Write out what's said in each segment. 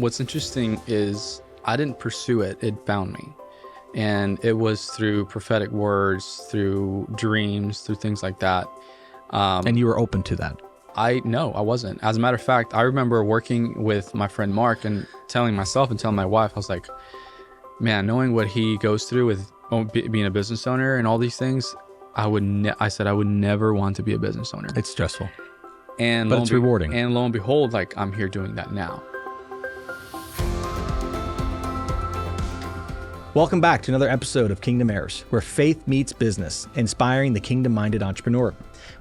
What's interesting is I didn't pursue it. It found me. And it was through prophetic words, through dreams, through things like that. And you were open to that? No, I wasn't. As a matter of fact, I remember working with my friend Mark and telling myself and telling my wife, I was like, man, knowing what he goes through with being a business owner and all these things, I said I would never want to be a business owner. It's stressful. But it's rewarding. And lo and behold, like I'm here doing that now. Welcome back to another episode of Kingdom Heirs, where faith meets business, inspiring the kingdom-minded entrepreneur.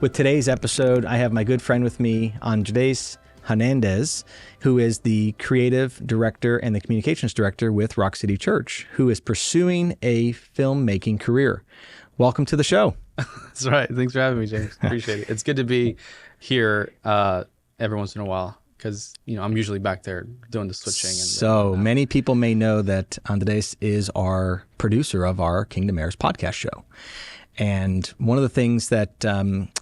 With today's episode, I have my good friend with me, Andres Hernandez, who is the creative director and the communications director with Rock City Church, who is pursuing a filmmaking career. Welcome to the show. That's right. Thanks for having me, James. Appreciate it. It's good to be here every once in a while because, I'm usually back there doing the switching. So many people may know that Andres is our producer of our Kingdom Heirs podcast show. And one of the things that,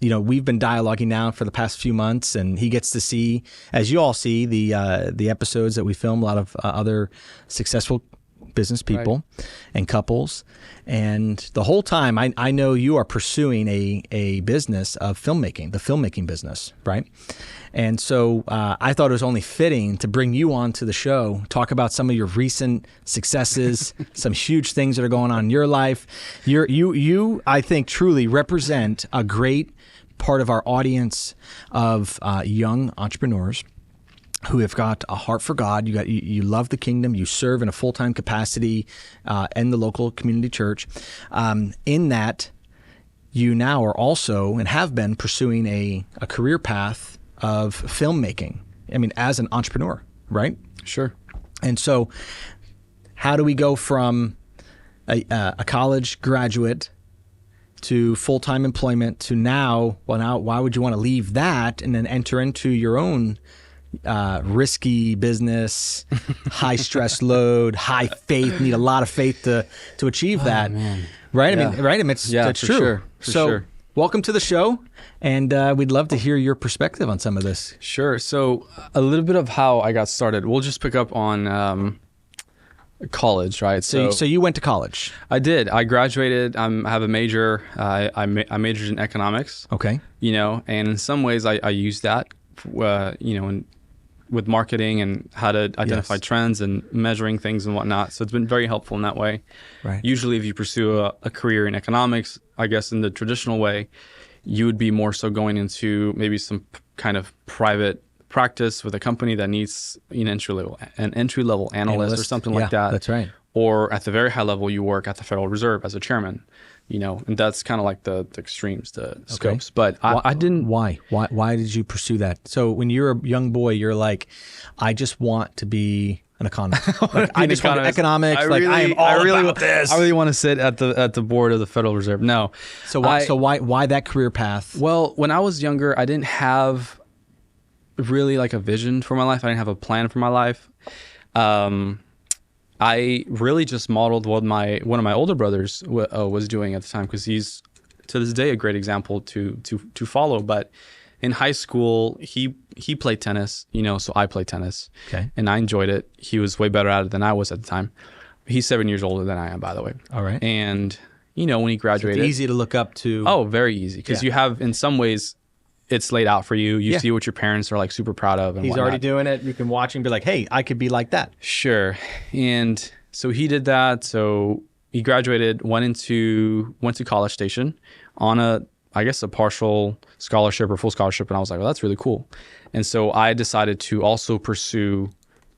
we've been dialoguing now for the past few months, and he gets to see, as you all see, the episodes that we film, a lot of other successful business people and couples. And the whole time, I know you are pursuing a business of filmmaking, the filmmaking business, right? And so I thought it was only fitting to bring you on to the show, talk about some of your recent successes, some huge things that are going on in your life. You, I think, truly represent a great part of our audience of young entrepreneurs who have got a heart for God. You love the kingdom. You serve in a full-time capacity in the local community church. In that, you now are also and have been pursuing a career path of filmmaking. I mean, as an entrepreneur, right? Sure. And so, how do we go from a college graduate to full-time employment to now? Why would you want to leave that and then enter into your own risky business, high stress load, high faith, need a lot of faith to achieve that. Man. Right? Yeah. I mean, right? I mean, it's true. Sure. So welcome to the show. And we'd love to hear your perspective on some of this. Sure. So a little bit of how I got started. We'll just pick up on college, right? So you went to college. I did. I graduated. I have a major. I majored in economics. Okay. And in some ways I used that, with marketing and how to identify trends and measuring things and whatnot. So it's been very helpful in that way. Right. Usually if you pursue a career in economics, I guess in the traditional way, you would be more so going into maybe some kind of private practice with a company that needs an entry-level analyst or something like that. That's right. Or at the very high level, you work at the Federal Reserve as a chairman, and that's kind of like the extremes, the scopes. But I didn't. Why did you pursue that? So when you're a young boy, you're like, I just want to be an economist. I just want economics. I am all about this. I really want to sit at the board of the Federal Reserve. No. So why that career path? Well, when I was younger, I didn't have really like a vision for my life. I didn't have a plan for my life. I really just modeled what one of my older brothers was doing at the time, because he's to this day a great example to follow. But in high school, he played tennis, so I played tennis. Okay. And I enjoyed it. He was way better at it than I was at the time. He's 7 years older than I am, by the way. All right. And when he graduated, so it's easy to look up to. Oh, very easy, because you have, in some ways, it's laid out for you. You see what your parents are like super proud of. And he's whatnot. already doing it. You can watch him and be like, hey, I could be like that. Sure. And so he did that. So he graduated, went to College Station on a partial scholarship or full scholarship. And I was like, well, that's really cool. And so I decided to also pursue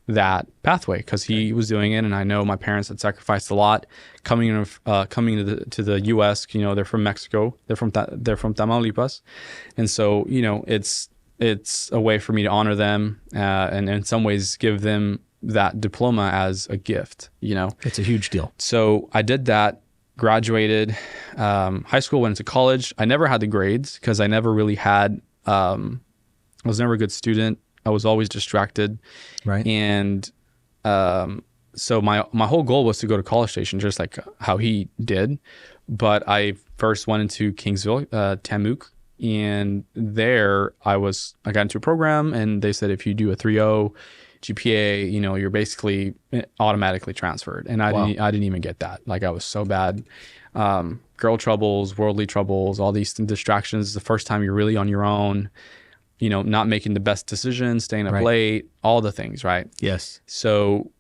that pathway because he was doing it. And I know my parents had sacrificed a lot coming to the U.S. They're from Mexico. They're from Tamaulipas. And so, it's a way for me to honor them and in some ways give them that diploma as a gift, It's a huge deal. So I did that, graduated high school, went into college. I never had the grades because I never really had, I was never a good student. I was always distracted. Right. And so my whole goal was to go to College Station, just like how he did. But I first went into Kingsville, Tamuk. And there I got into a program and they said, if you do a 3.0, GPA, you know, you're basically automatically transferred. And I didn't even get that. Like I was so bad. Girl troubles, worldly troubles, all these distractions. The first time you're really on your own, you know, not making the best decisions, staying up late, all the things, right? Yes. So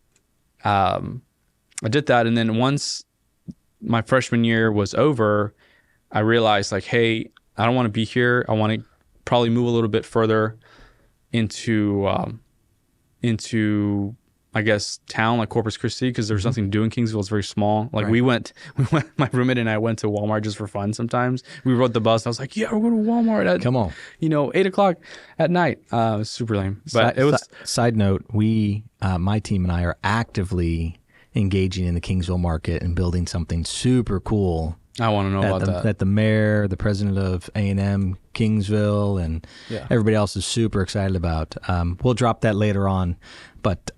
I did that. And then once my freshman year was over, I realized like, hey, I don't want to be here. I want to probably move a little bit further into I guess town, like Corpus Christi, because there's nothing to do in Kingsville. It's very small. Like we went, my roommate and I went to Walmart just for fun. Sometimes we rode the bus. And I was like, yeah, we're going to Walmart at, come on, 8:00 at night. It was super lame, but it was. Side note, my team and I are actively engaging in the Kingsville market and building something super cool. I want to know about that. That the mayor, the president of A&M Kingsville, and everybody else is super excited about. We'll drop that later on, but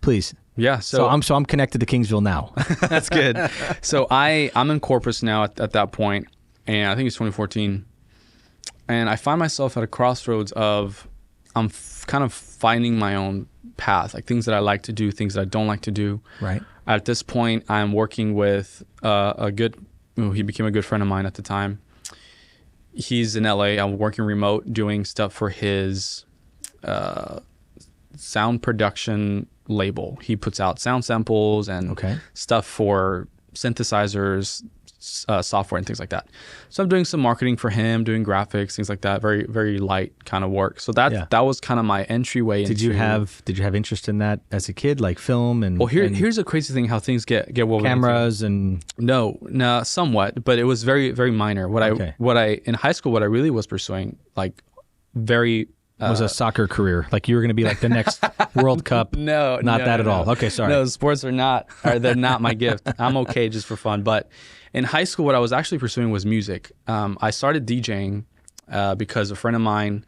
please. Yeah. So I'm connected to Kingsville now. That's good. So I'm in Corpus now at that point, and I think it's 2014, and I find myself at a crossroads of I'm kind of finding my own path, like things that I like to do, things that I don't like to do. Right. At this point, I'm working with he became a good friend of mine at the time. He's in LA. I'm working remote, doing stuff for his sound production label. He puts out sound samples and stuff for synthesizers, software and things like that. So I'm doing some marketing for him, doing graphics, things like that. Very, very light kind of work. So that was kind of my entryway. Did you have interest in that as a kid, like film and? Well, here's a crazy thing: how things get woven cameras into. and. No, somewhat, but it was very, very minor. What I in high school, what I really was pursuing, like very. Was a soccer career, like you were going to be like the next World Cup? No, not that at all. Okay, sorry. No, sports they're not my gift. I'm okay just for fun. But in high school, what I was actually pursuing was music. I started DJing because a friend of mine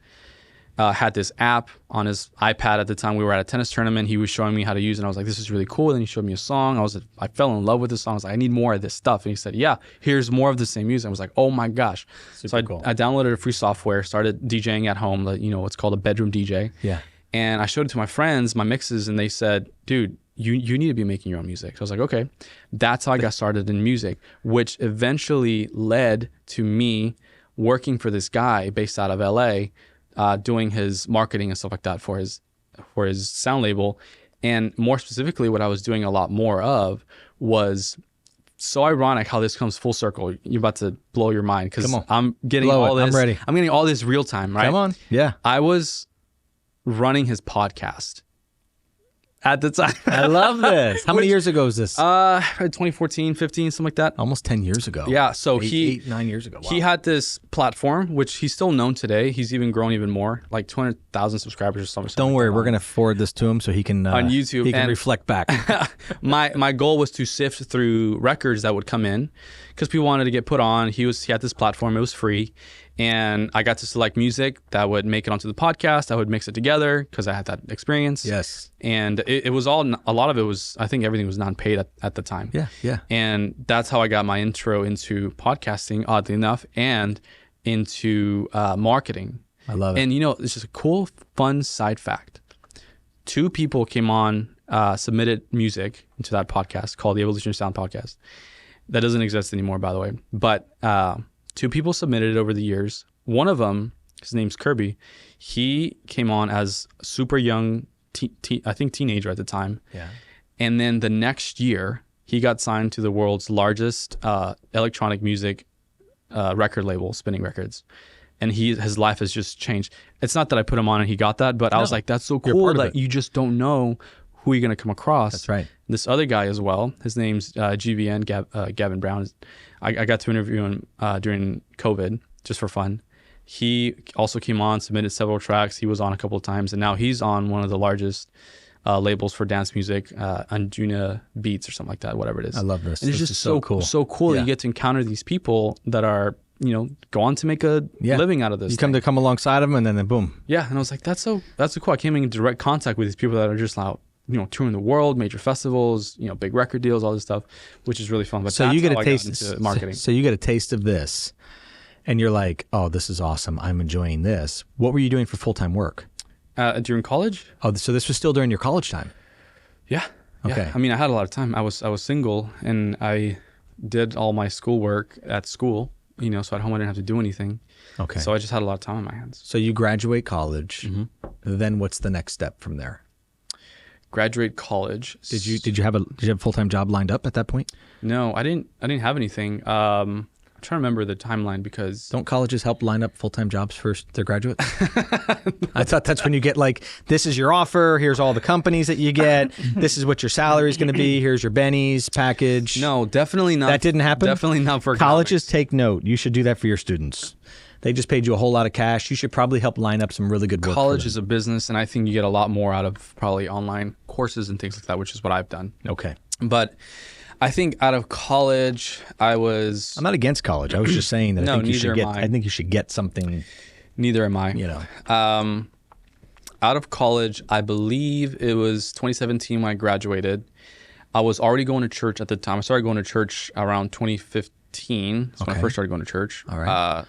had this app on his iPad at the time. We were at a tennis tournament. He was showing me how to use it. And I was like, this is really cool. And then he showed me a song. I fell in love with the song. I was like, I need more of this stuff. And he said, yeah, here's more of the same music. I was like, oh my gosh. Super cool. I downloaded a free software, started DJing at home, what's called a bedroom DJ. Yeah. And I showed it to my friends, my mixes, and they said, dude, you need to be making your own music. So I was like, okay. That's how I got started in music, which eventually led to me working for this guy based out of LA, doing his marketing and stuff like that for his sound label. And more specifically, what I was doing a lot more of was so ironic how this comes full circle. You're about to blow your mind because I'm getting all this. I'm ready. I'm getting all this real time, right? Come on. Yeah. I was running his podcast at the time. I love this. How many years ago is this? 2014, 15, something like that. Almost 10 years ago. Yeah. So 9 years ago. Wow. He had this platform, which he's still known today. He's even grown even more, like 200,000 subscribers or something. Don't worry. We're going to forward this to him so he can, on YouTube. He can reflect back. My goal was to sift through records that would come in because people wanted to get put on. He had this platform. It was free. And I got to select music that would make it onto the podcast. I would mix it together because I had that experience. Yes. And it was a lot of it was, I think everything was non-paid at the time. Yeah, yeah. And that's how I got my intro into podcasting, oddly enough, and into marketing. I love it. And it's just a cool, fun side fact. 2 people came on, submitted music into that podcast called the Evolution of Sound Podcast. That doesn't exist anymore, by the way. But 2 people submitted it over the years. One of them, his name's Kirby. He came on as a super young, I think teenager at the time. Yeah. And then the next year, he got signed to the world's largest electronic music record label, Spinning Records. And his life has just changed. It's not that I put him on and he got that, but I was like, that's so cool that you just don't know who you're going to come across. That's right. This other guy as well, his name's GVN, Gavin Brown. I got to interview him during COVID just for fun. He also came on, submitted several tracks. He was on a couple of times, and now he's on one of the largest labels for dance music, Anjuna Beats or something like that, whatever it is. I love this. And it's just so cool. So cool that you get to encounter these people that are, go on to make a living out of this. You come alongside them, and then boom. Yeah, and I was like, that's so cool. I came in direct contact with these people that are just like, touring the world, major festivals, big record deals, all this stuff, which is really fun. But so you get a taste into marketing. So you get a taste of this, and you're like, oh, this is awesome. I'm enjoying this. What were you doing for full-time work? During college? Oh, so this was still during your college time. Yeah. Okay. Yeah. I mean, I had a lot of time. I was single, and I did all my schoolwork at school. So at home I didn't have to do anything. Okay. So I just had a lot of time on my hands. So you graduate college. Mm-hmm. Then what's the next step from there? Graduate college. Did you have a full-time job lined up at that point? No, I didn't have anything. I'm trying to remember the timeline because don't colleges help line up full-time jobs for their graduates? I thought that's when you get like, this is your offer, here's all the companies that you get, this is what your salary is going to be, here's your bennies package. No, definitely not. That didn't happen? Definitely not for colleges. economics. Take note. You should do that for your students. They just paid you a whole lot of cash. You should probably help line up some really good work. College is a business, and I think you get a lot more out of probably online courses and things like that, which is what I've done. Okay. But I think out of college, I'm not against college. I was just saying that No, I think neither you should get something. Neither am I. Out of college, I believe it was 2017 when I graduated. I was already going to church at the time. I started going to church around 2015. That's when I first started going to church. All right.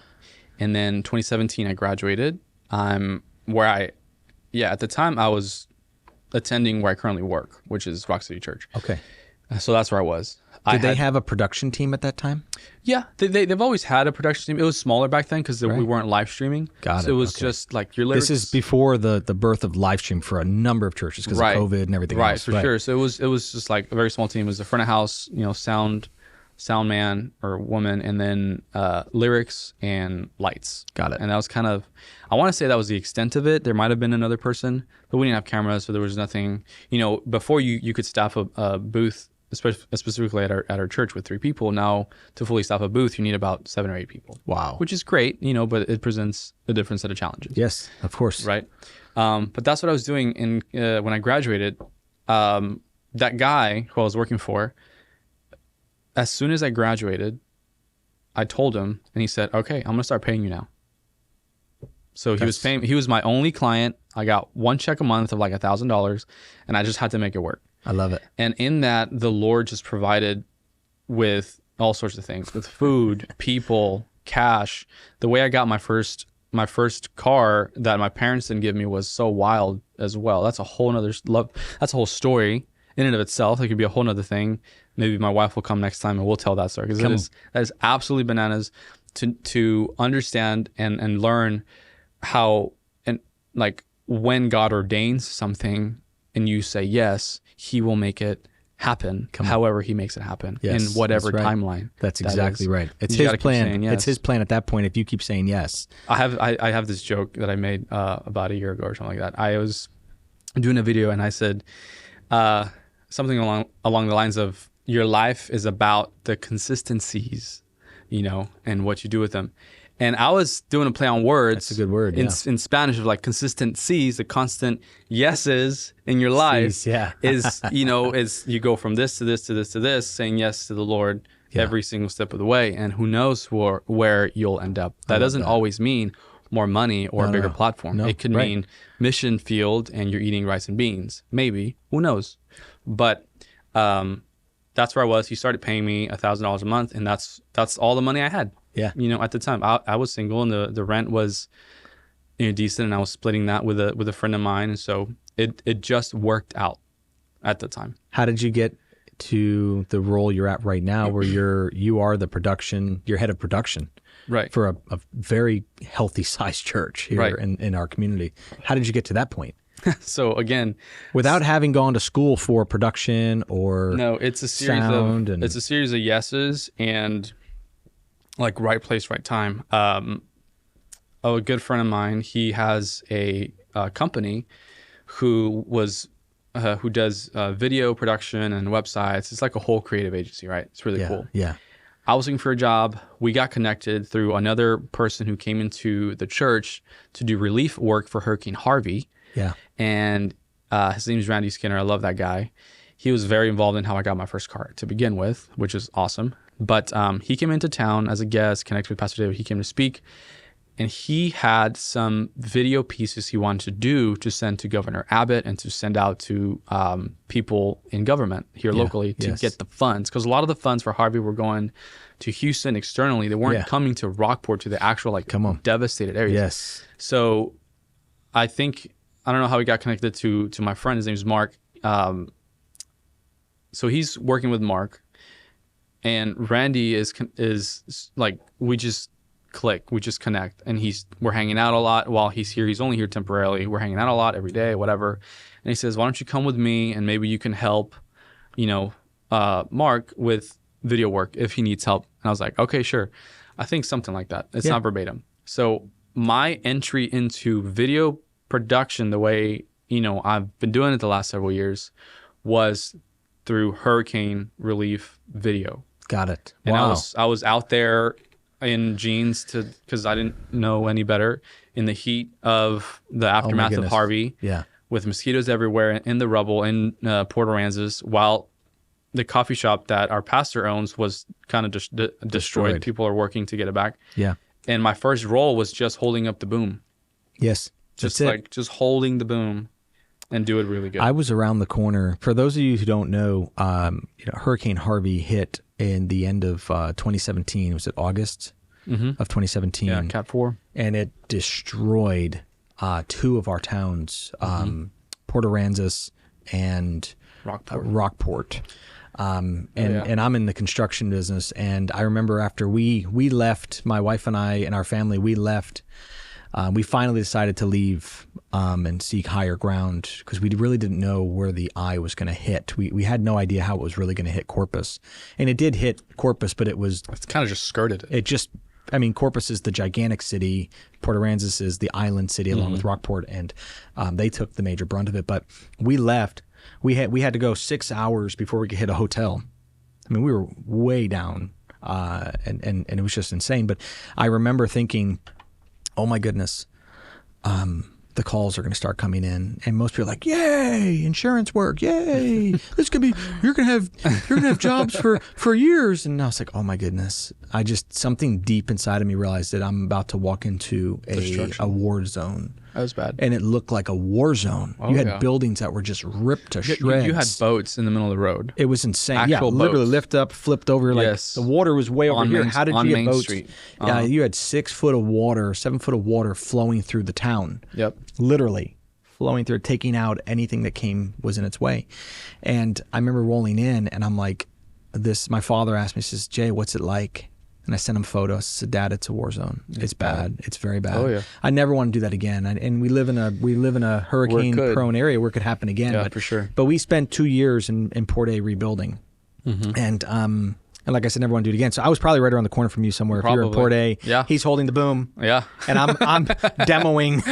And then 2017, I graduated. At the time, I was attending where I currently work, which is Rock City Church. Okay. So that's where I was. Did they have a production team at that time? Yeah, they've always had a production team. It was smaller back then because we weren't live streaming. Got it. So it was just like your lyrics. This is before the birth of live stream for a number of churches because of COVID and everything else. Right, for sure. So it was just like a very small team. It was the front of house, sound man or woman, and then lyrics and lights. Got it. And that was kind of, I want to say that was the extent of it. There might have been another person, but we didn't have cameras, so there was nothing. Before you could staff a booth, specifically at our church with 3 people. Now to fully staff a booth, you need about 7 or 8 people. Wow. Which is great, but it presents a different set of challenges. Yes, of course. Right. But that's what I was doing when I graduated. That guy who I was working for, as soon as I graduated, I told him, and he said, "Okay, I'm gonna start paying you now." So he was my only client. I got one check a month of like $1,000, and I just had to make it work. I love it. And in that, the Lord just provided with all sorts of things, with food, people, cash. The way I got my first car that my parents didn't give me was so wild as well. That's a whole nother that's a whole story in and of itself. It could be a whole nother thing. Maybe my wife will come next time and we'll tell that story, because that is absolutely bananas to understand and learn how, and like when God ordains something and you say yes, He will make it happen however He makes it happen in whatever timeline. That's exactly right. It's His plan. Yes. It's His plan at that point if you keep saying yes. I have this joke that I made about a year ago or something like that. I was doing a video and I said something along the lines of, your life is about the consistencies, and what you do with them. And I was doing a play on words. That's a good word, in Spanish, of like consistencies, the constant yeses in your life is you go from this to this to this to this, saying yes to the Lord every single step of the way. And who knows where you'll end up. That doesn't always mean more money or a bigger platform. It could mean mission field and you're eating rice and beans. Maybe. Who knows? But that's where I was. He started paying me $1,000 a month, and that's all the money I had. Yeah. At the time, I was single, and the rent was decent, and I was splitting that with a friend of mine, and so it just worked out at the time. How did you get to the role you're at right now, where you are you're head of production, right, for a very healthy sized church here in our community? How did you get to that point? So again, without having gone to school for production or it's a series of yeses and like right place, right time. A good friend of mine, he has a company who does video production and websites. It's like a whole creative agency, right? It's really cool. Yeah. I was looking for a job. We got connected through another person who came into the church to do relief work for Hurricane Harvey. Yeah. And his name is Randy Skinner. I love that guy. He was very involved in how I got my first car to begin with, which is awesome. But he came into town as a guest, connected with Pastor David. He came to speak, and he had some video pieces he wanted to do to send to Governor Abbott and to send out to people in government here locally to get the funds. Because a lot of the funds for Harvey were going to Houston externally. They weren't coming to Rockport, to the actual devastated areas. Yes. So I think I don't know how he got connected to my friend. His name's Mark. So he's working with Mark, and Randy is like, we just click, we just connect, and we're hanging out a lot while he's here. He's only here temporarily. We're hanging out a lot every day, whatever. And he says, why don't you come with me and maybe you can help, Mark with video work if he needs help. And I was like, okay, sure. I think something like that. It's not verbatim. So my entry into video production, the way, I've been doing it the last several years, was through hurricane relief video. Got it. And wow. I was out there in jeans because I didn't know any better, in the heat of the aftermath of Harvey. Yeah. With mosquitoes everywhere, in the rubble, in Port Aransas, while the coffee shop that our pastor owns was kind of destroyed. People are working to get it back. Yeah. And my first role was just holding up the boom. Yes. Just holding the boom and do it really good. I was around the corner. For those of you who don't know, Hurricane Harvey hit in the end of 2017. Was it August of 2017? Yeah, Cat 4. And it destroyed two of our towns, Port Aransas and Rockport. And I'm in the construction business, and I remember after we left, my wife and I and our family, we left. We finally decided to leave and seek higher ground because we really didn't know where the eye was going to hit. We had no idea how it was really going to hit Corpus, and it did hit Corpus, but it's kind of just skirted it. Corpus is the gigantic city. Port Aransas is the island city along with Rockport, and they took the major brunt of it. But we left. We had to go 6 hours before we could hit a hotel. I mean, we were way down, and it was just insane. But I remember thinking, oh my goodness, the calls are going to start coming in, and most people are like, "Yay, insurance work! Yay, you're going to have jobs for years." And I was like, "Oh my goodness!" Something deep inside of me realized that I'm about to walk into a war zone. That was bad, and it looked like a war zone. You had buildings that were just ripped to shreds. You had boats in the middle of the road. It was insane. Actual boats. Literally lift up, flipped over. Like the water was way over here. How did you get boats? Street. Yeah, you had 6 foot of water, 7 foot of water flowing through the town. Yep. Literally flowing through, taking out anything that was in its way. And I remember rolling in, and I'm like, my father asked me, he says, "Jay, what's it like?" And I sent him photos. I said, "Dad, it's a war zone. It's bad. It's very bad." Oh yeah. I never want to do that again. And we live in a hurricane-prone area where it could happen again. Yeah, for sure. But we spent 2 years in Port A rebuilding, and like I said, never want to do it again. So I was probably right around the corner from you somewhere. Probably. If you're in Port A, yeah. He's holding the boom, yeah, and I'm demoing.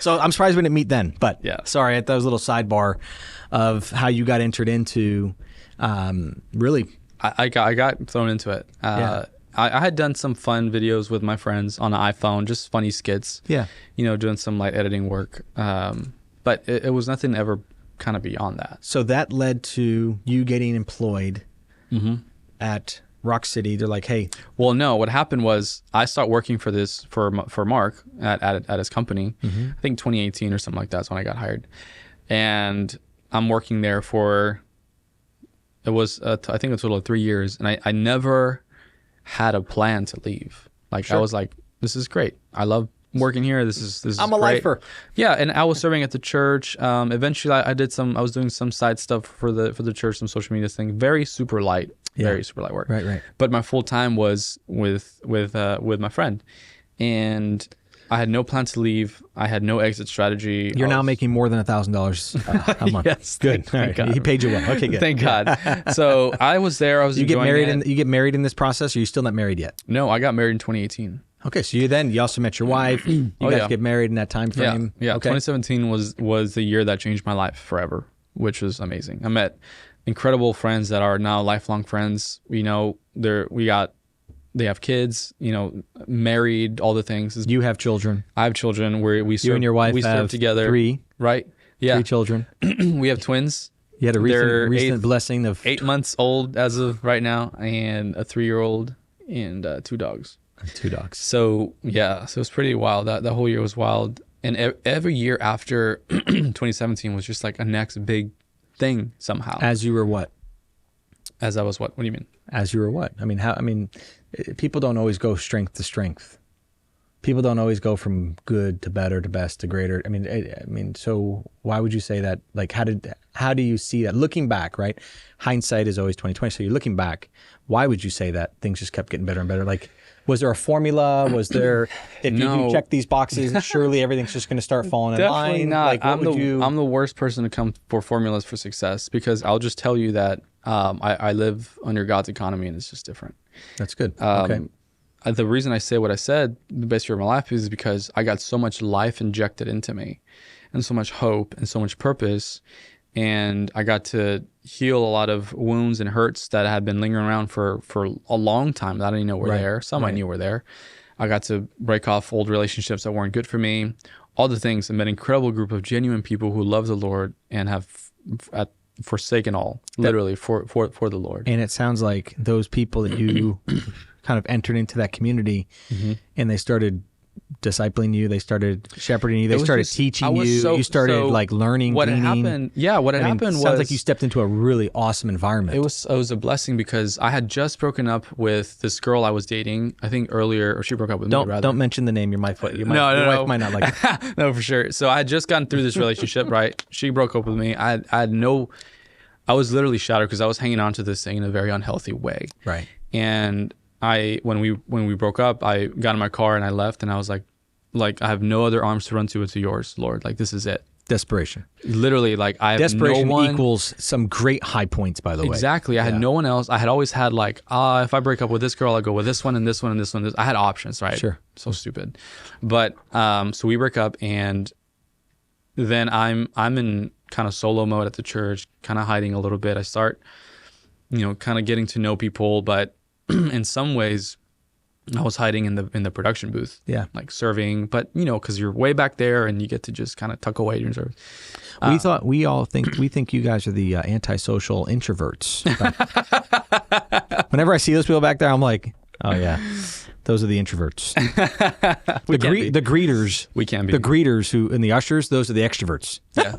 So I'm surprised we didn't meet then. But sorry, that was a little sidebar of how you got entered into really. I got thrown into it. I had done some fun videos with my friends on an iPhone, just funny skits. Yeah, doing some light editing work. But it was nothing ever kind of beyond that. So that led to you getting employed at Rock City. They're like, "Hey." Well, no. What happened was I started working for Mark at his company. I think 2018 or something like that is when I got hired, and I'm working there for. It was I think a total of 3 years, and I never had a plan to leave. Like I was like, "This is great. I love working here. This is I'm a great." lifer. Yeah, and I was serving at the church. Eventually, I was doing some side stuff for the church, some social media thing. Very super light work. Right. But my full time was with my friend, and I had no plan to leave. I had no exit strategy. You're now making more than $1,000 a month. Yes, good. All right. He paid you well. Okay, good. Thank God. So I was there. I was. You get married in this process, or are you still not married yet? No, I got married in 2018. Okay, so you also met your wife. You guys get married in that time frame. Yeah. Okay. 2017 was the year that changed my life forever, which was amazing. I met incredible friends that are now lifelong friends. They have kids, married, all the things. You have children. I have children. We serve, you and your wife serve have together. 3. Right? Yeah. 3 children. We have twins. You had a recent blessing of 8 months old as of right now, and a 3-year-old, and 2 dogs. 2 dogs. So so it's pretty wild. That whole year was wild, and every year after 2017 was just like a next big thing somehow. As you were what? As I was what? What do you mean? As you were what? I mean, people don't always go strength to strength. People don't always go from good to better to best to greater. I mean, so why would you say that? Like, how do you see that looking back, right? Hindsight is always 20/20. So you're looking back. Why would you say that things just kept getting better and better? Like, was there a formula? Was there, if you do check these boxes, surely everything's just going to start falling in line? Definitely not. Like, I'm the worst person to come for formulas for success, because I'll just tell you that I live under God's economy, and it's just different. That's good. Okay. The reason I say what I said, the best year of my life, is because I got so much life injected into me, and so much hope and so much purpose. And I got to heal a lot of wounds and hurts that had been lingering around for a long time that I didn't know were there. Some I knew were there. I got to break off old relationships that weren't good for me, all the things. I met an incredible group of genuine people who love the Lord and have forsaken all, literally, for the Lord. And it sounds like those people that you kind of entered into that community, and they started discipling you, they started shepherding you, they started teaching you, you started like learning, what gleaning. Happened, yeah, what had happened was... sounds like you stepped into a really awesome environment. It was a blessing, because I had just broken up with this girl I was dating, I think earlier, or she broke up with me, rather. Don't mention the name, your wife might not like it. No, for sure. So I had just gotten through this relationship, right? She broke up with me. I was literally shattered, because I was hanging on to this thing in a very unhealthy way. Right. And when we broke up, I got in my car and I left, and I was like I have no other arms to run to but to yours, Lord. Like, this is it. Desperation. Literally, like, I have desperation no one... equals some great high points, by the way. Exactly. I had no one else. I had always had like, if I break up with this girl, I'll go with this one and this one and this one. I had options, right? Sure. So stupid. But so we break up, and then I'm in kind of solo mode at the church, kind of hiding a little bit. I start, kind of getting to know people, but in some ways, I was hiding in the production booth, like serving, but because you're way back there and you get to just kind of tuck away during service. We think you guys are the antisocial introverts. Whenever I see those people back there, I'm like, oh yeah, those are the introverts. The greeters. We can be the greeters and the ushers. Those are the extroverts.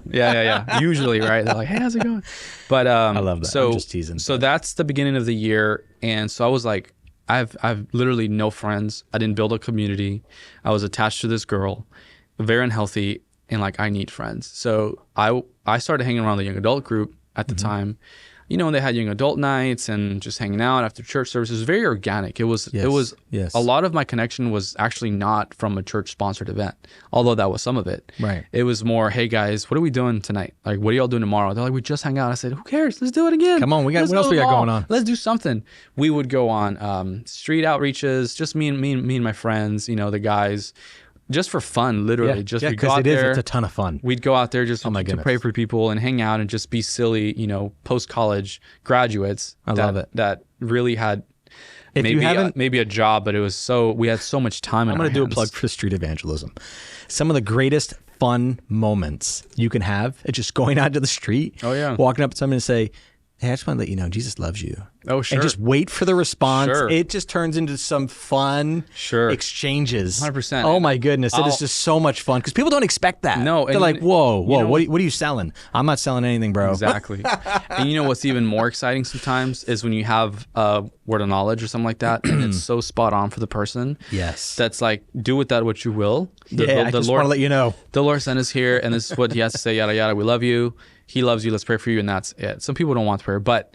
Yeah. Usually, right? They're like, hey, how's it going? But I love that. So, I'm just teasing. So that's the beginning of the year, and so I was like, I've literally no friends. I didn't build a community. I was attached to this girl, very unhealthy, and like, I need friends. So I started hanging around the young adult group at the time. They had young adult nights and just hanging out after church services. It was very organic. It was a lot of my connection was actually not from a church sponsored event, although that was some of it. Right. It was more, hey guys, what are we doing tonight? Like, what are y'all doing tomorrow? They're like, we just hang out. I said, who cares? Let's do it again. Come on, what else we got going on? Let's do something. We would go on street outreaches, just me and my friends, the guys. Just for fun, literally. We'd go out there. It's a ton of fun. We'd go out there just to pray for people and hang out and just be silly, post-college graduates. I love it. That really had maybe a job, but we had so much time in our hands. I'm going to do a plug for street evangelism. Some of the greatest fun moments you can have is just going out to the street, walking up to someone and say, hey, I just want to let you know, Jesus loves you. Oh, sure. And just wait for the response. Sure. It just turns into some fun exchanges. 100%. Oh, my goodness. It is just so much fun because people don't expect that. No. They're like, whoa, what are you selling? I'm not selling anything, bro. Exactly. And what's even more exciting sometimes is when you have a word of knowledge or something like that, and it's so spot on for the person. Yes. That's like, do with that what you will. I just want to let you know. The Lord sent us here, and this is what he has to say, yada, yada. We love you. He loves you. Let's pray for you. And that's it. Some people don't want prayer, but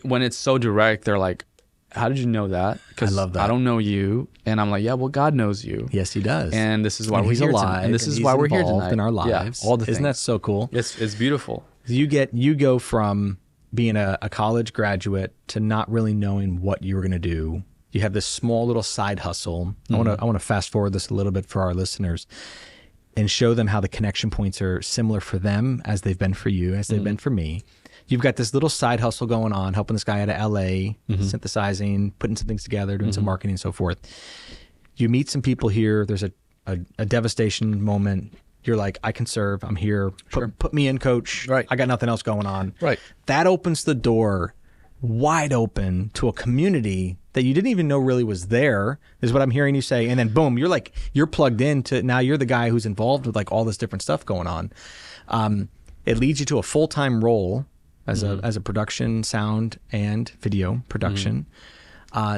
when it's so direct, they're like, how did you know that? Because I love that. I don't know you. And I'm like, yeah, well, God knows you. Yes, he does. And this is why we're here tonight. And this is why we're here tonight. In our lives. Yeah, all the things. Isn't that so cool? It's beautiful. You go from being a college graduate to not really knowing what you were going to do. You have this small little side hustle. Mm-hmm. I want to fast forward this a little bit for our listeners and show them how the connection points are similar for them as they've been for you, as they've been for me. You've got this little side hustle going on, helping this guy out of LA, synthesizing, putting some things together, doing some marketing and so forth. You meet some people here. There's a devastation moment. You're like, I can serve. I'm here. Put me in, coach. Right. I got nothing else going on. Right. That opens the door wide open to a community that you didn't even know really was there, is what I'm hearing you say. And then boom, you're plugged into, now you're the guy who's involved with like all this different stuff going on. It leads you to a full-time role as a production, sound and video production,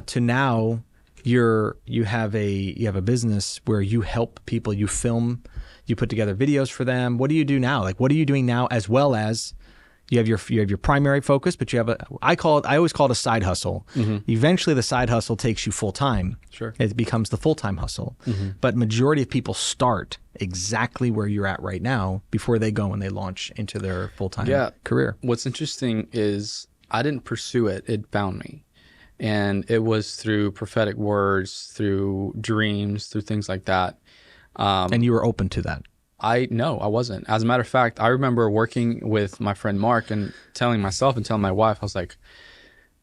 to now you have a business where you help people, you film, you put together videos for them. What do you do now? Like, what are you doing now, as well as you have your primary focus, but you have I always call it a side hustle. Eventually the side hustle takes you full time. Sure. It becomes the full-time hustle. But majority of people start exactly where you're at right now before they go and they launch into their full-time career. What's interesting is I didn't pursue it. It found me. And it was through prophetic words, through dreams, through things like that. And you were open to that? No, I wasn't. As a matter of fact, I remember working with my friend Mark and telling myself and telling my wife, I was like,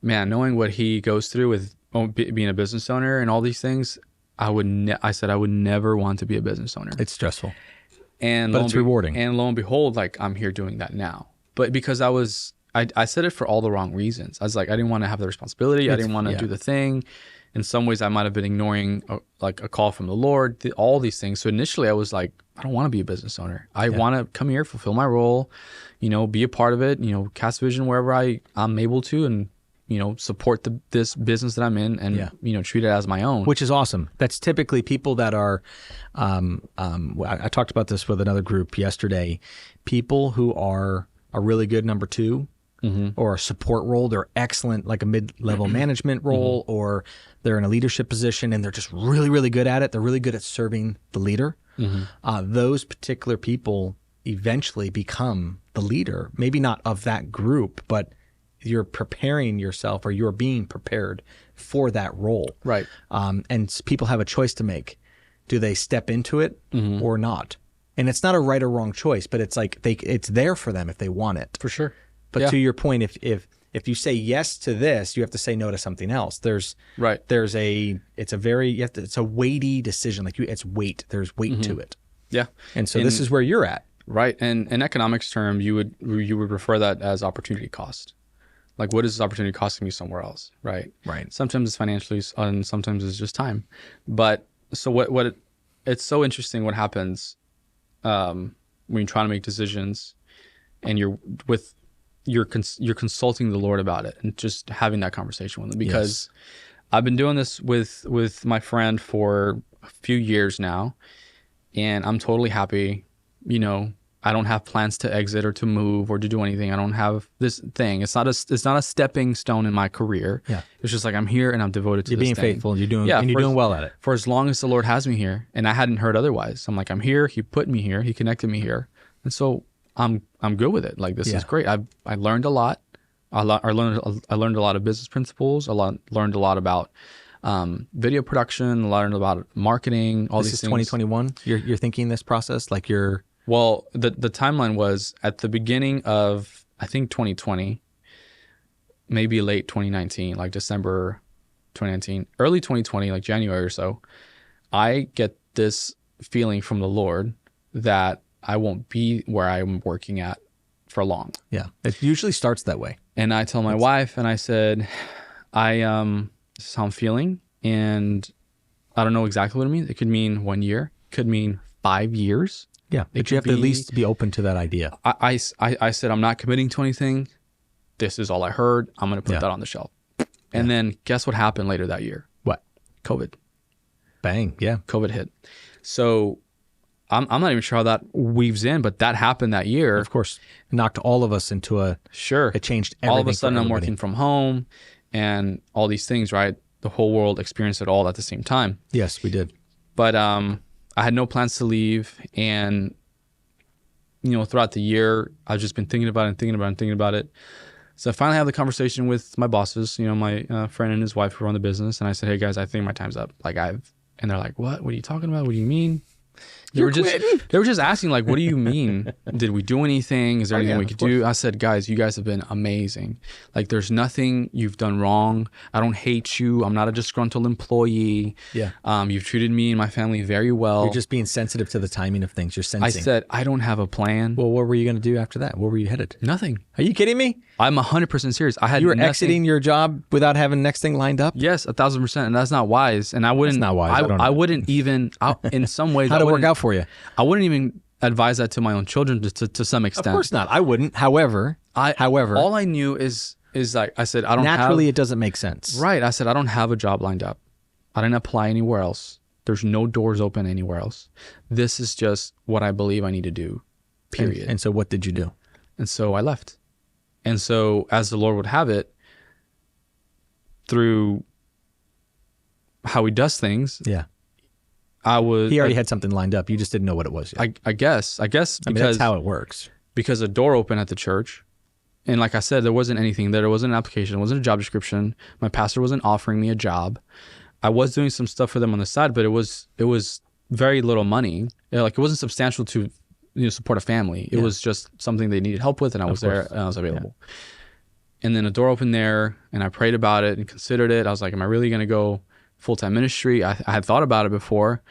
man, knowing what he goes through with being a business owner and all these things, I said I would never want to be a business owner. It's stressful. But it's rewarding. And lo and behold, like, I'm here doing that now. But because I said it for all the wrong reasons. I was like, I didn't want to have the responsibility. I didn't want to do the thing. In some ways, I might have been ignoring a call from the Lord, all these things. So initially, I was like, I don't want to be a business owner. I want to come here, fulfill my role, be a part of it, cast vision wherever I'm able to, and, support this business that I'm in and, treat it as my own. Which is awesome. That's typically people that are, I talked about this with another group yesterday, people who are a really good number two, or a support role. They're excellent, like a mid-level management role, or they're in a leadership position and they're just really, really good at it. They're really good at serving the leader. Those particular people eventually become the leader, maybe not of that group, but you're preparing yourself, or you're being prepared for that role. Right. And people have a choice to make. Do they step into it or not? And it's not a right or wrong choice, but it's like it's there for them if they want it. For sure. But to your point, if you say yes to this, you have to say no to something else. It's a weighty decision. Like there's weight to it. Yeah. And so this is where you're at. Right. And in economics term, you would refer that as opportunity cost. Like, what is this opportunity costing me somewhere else? Right. Right. Sometimes it's financially, and sometimes it's just time. But so it's so interesting what happens when you're trying to make decisions and you're consulting the Lord about it and just having that conversation with him, because I've been doing this with my friend for a few years now, and I'm totally happy. I don't have plans to exit or to move or to do anything. I don't have this thing. It's not a stepping stone in my career. Yeah. It's just like, I'm here and I'm devoted to you're this being thing. faithful. You're doing well at it. For as long as the Lord has me here, and I hadn't heard otherwise. I'm like, I'm here. He put me here. He connected me here. And so I'm good with it. Like, this is great. I learned a lot. I learned a lot of business principles. Learned a lot about video production. Learned about marketing. All these things. This is 2021. You're thinking this process like you're. Well, the timeline was at the beginning of, I think, 2020, maybe late 2019, like December 2019, early 2020, like January or so. I get this feeling from the Lord that I won't be where I'm working at for long. Yeah, it usually starts that way. And I tell my wife, and I said, this is how I'm feeling, and I don't know exactly what it means. It could mean 1 year, could mean 5 years. Yeah, but you have to at least be open to that idea. I said, I'm not committing to anything. This is all I heard. I'm going to put that on the shelf. And then guess what happened later that year? What? COVID. Bang, yeah. COVID hit. So I'm not even sure how that weaves in, but that happened that year. Of course. It knocked all of us into a... Sure. It changed everything. All of a sudden I'm working from home and all these things, right? The whole world experienced it all at the same time. Yes, we did. But I had no plans to leave, and throughout the year, I've just been thinking about it. So I finally had the conversation with my bosses, my friend and his wife who run the business, and I said, "Hey guys, I think my time's up." And they're like, "What? What are you talking about? What do you mean?" They were just asking, like, "What do you mean? Did we do anything? Is there anything we could do?" I said, "Guys, you guys have been amazing. Like, there's nothing you've done wrong. I don't hate you. I'm not a disgruntled employee. Yeah. You've treated me and my family very well. You're just being sensitive to the timing of things. You're sensing." I said, "I don't have a plan." Well, what were you going to do after that? Where were you headed? Nothing. Are you kidding me? I'm 100% serious. You were exiting your job without having the next thing lined up? Yes, 1,000%. And that's not wise. And I wouldn't. That's not wise. I wouldn't even, in some ways. How'd it work out for you? I wouldn't even advise that to my own children to some extent. Of course not. I wouldn't. However, all I knew is like, I said, I don't naturally, it doesn't make sense. Right. I said, I don't have a job lined up. I didn't apply anywhere else. There's no doors open anywhere else. This is just what I believe I need to do, period. And so what did you do? And so I left. And so as the Lord would have it, through how he does things, Yeah. He already had something lined up. You just didn't know what it was yet. I guess because that's how it works. Because a door opened at the church. And like I said, there wasn't anything there. There wasn't an application. There wasn't a job description. My pastor wasn't offering me a job. I was doing some stuff for them on the side, but it was very little money. It wasn't substantial to support a family. It was just something they needed help with, and I was there and I was available. Yeah. And then a door opened there, and I prayed about it and considered it. I was like, am I really going to go full-time ministry? I had thought about it before.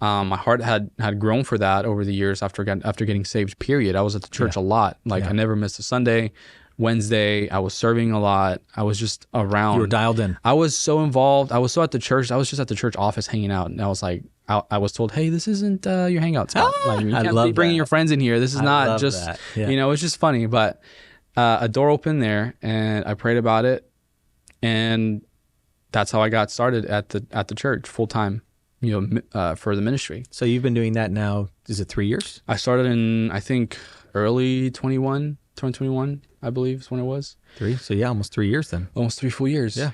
My heart had grown for that over the years after getting saved, period. I was at the church a lot. I never missed a Sunday. Wednesday, I was serving a lot. I was just around. You were dialed in. I was so involved. I was so at the church. I was just at the church office hanging out. And I was like, I was told, hey, this isn't your hangout spot. You can't be bringing your friends in here. This is not just, it's just funny. But a door opened there, and I prayed about it. And that's how I got started at the church full time, for the ministry. So you've been doing that now, is it 3 years? I started in, I think, early 2021, I believe is when it was. 3? So yeah, almost 3 years then. Almost 3 full years. Yeah.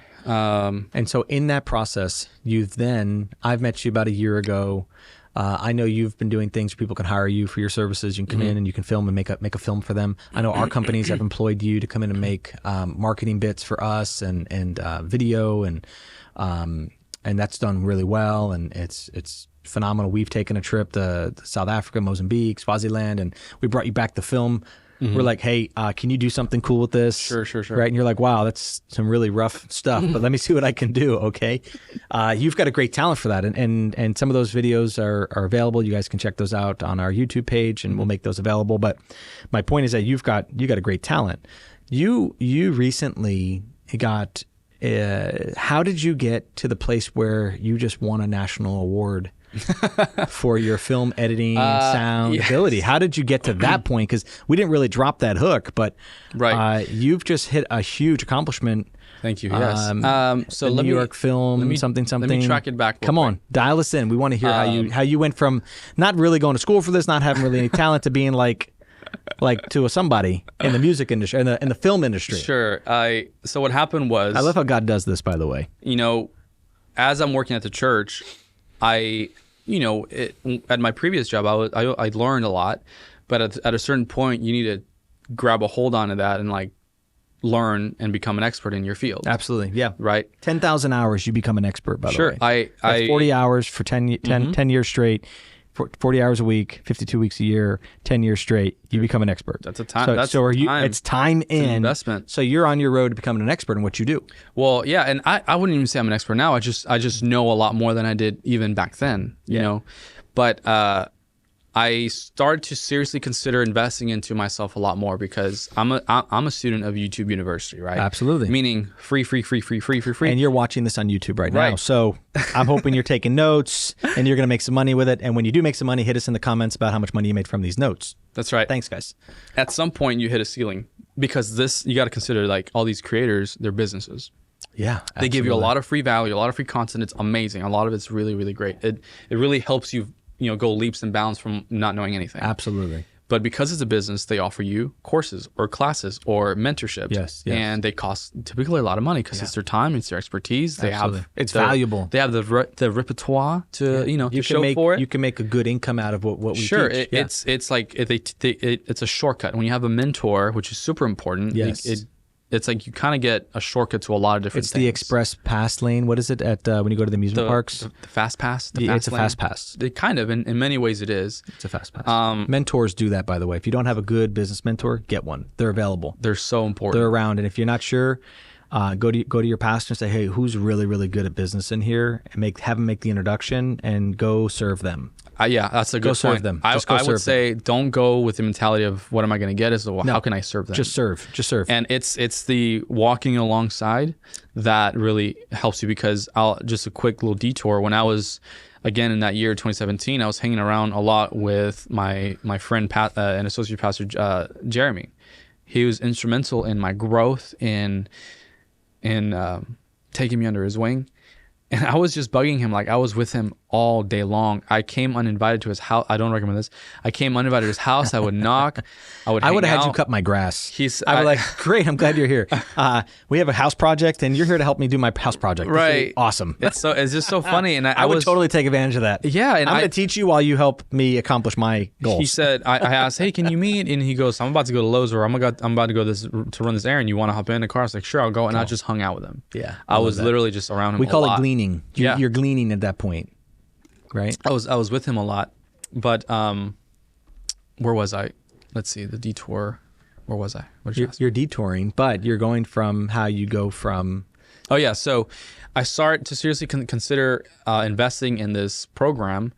And so in that process, I've met you about a year ago. I know you've been doing things where people can hire you for your services. You can come in and you can film and make a film for them. I know our companies have employed you to come in and make marketing bits for us and video and that's done really well, and it's phenomenal. We've taken a trip to South Africa, Mozambique, Swaziland, and we brought you back the film. We're like, hey, can you do something cool with this? Sure. Right? And you're like, wow, that's some really rough stuff, but let me see what I can do, okay? You've got a great talent for that, and some of those videos are available. You guys can check those out on our YouTube page, and we'll make those available. But my point is that you got a great talent. You recently got... how did you get to the place where you just won a national award for your film editing sound ability? How did you get to that point? Because we didn't really drop that hook, but you've just hit a huge accomplishment. Thank you. Yes. So New York film, something. Let me track it back. Come on, dial us in. We want to hear how you went from not really going to school for this, not having really any talent, to being like to somebody in the music industry, in the film industry. Sure. So what happened was, I love how God does this, by the way. As I'm working at the church, at my previous job, I learned a lot, but at a certain point, you need to grab a hold onto that and learn and become an expert in your field. Absolutely. Yeah. Right. 10,000 hours, you become an expert, by the way. Sure. That's 40 hours for 10 years straight. 40 hours a week, 52 weeks a year, 10 years straight, you become an expert. That's a time. It's time in. It's an investment. So you're on your road to becoming an expert in what you do. Well, yeah, and I wouldn't even say I'm an expert now. I just know a lot more than I did even back then. You know, but I started to seriously consider investing into myself a lot more because I'm a student of YouTube University, right? Absolutely. Meaning free. And you're watching this on YouTube right now. So I'm hoping you're taking notes and you're going to make some money with it. And when you do make some money, hit us in the comments about how much money you made from these notes. That's right. Thanks, guys. At some point, you hit a ceiling because you got to consider all these creators, their businesses. Yeah, absolutely. They give you a lot of free value, a lot of free content. It's amazing. A lot of it's really, really great. It really helps you go leaps and bounds from not knowing anything. Absolutely. But because it's a business, they offer you courses or classes or mentorship. Yes. And they cost typically a lot of money because it's their time, it's their expertise. It's valuable. They have the repertoire to show for it. You can make a good income out of what we teach. Sure. It's like it's a shortcut. When you have a mentor, which is super important, it's like you kind of get a shortcut to a lot of different things. It's the express pass lane. What is it at when you go to the amusement parks? The fast pass? It's a fast pass. Kind of. In many ways it is. It's a fast pass. Mentors do that, by the way. If you don't have a good business mentor, get one. They're available. They're so important. They're around. And if you're not sure, go to your pastor and say, hey, who's really, really good at business in here? And have them make the introduction and go serve them. That's a good point. Go serve them. I would say don't go with the mentality of what am I going to get? How can I serve them? Just serve. And it's the walking alongside that really helps you because just a quick little detour. When I was, again, in that year, 2017, I was hanging around a lot with my friend, and associate pastor, Jeremy. He was instrumental in my growth in taking me under his wing. And I was just bugging him. Like, I was with him all day long. I came uninvited to his house. I don't recommend this. I came uninvited to his house. I would knock. I would have had you cut my grass. I was like, great, I'm glad you're here. We have a house project, and you're here to help me do my house project. Right. Awesome. It's just so funny. And I would totally take advantage of that. Yeah. And I'm going to teach you while you help me accomplish my goals. He said, I asked, hey, can you meet? And he goes, I'm about to go to Lowe's, or I'm about to go to run this errand. You want to hop in the car? I was like, sure, I'll go. And I just hung out with him. Yeah. I was literally just around him. We call it gleaning. You're gleaning at that point, right? I was with him a lot, but where was I? Let's see, the detour. Where was I? What did you ask? You're detouring, but you're going from how you go from. Oh yeah, so I started to seriously consider investing in this program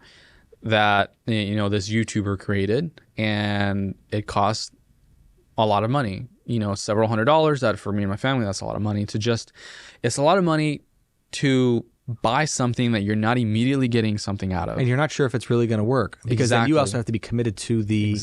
that this YouTuber created, and it cost a lot of money. Several $100s. That for me and my family, that's a lot of money. It's a lot of money to buy something that you're not immediately getting something out of, and you're not sure if it's really going to work, because then you also have to be committed to the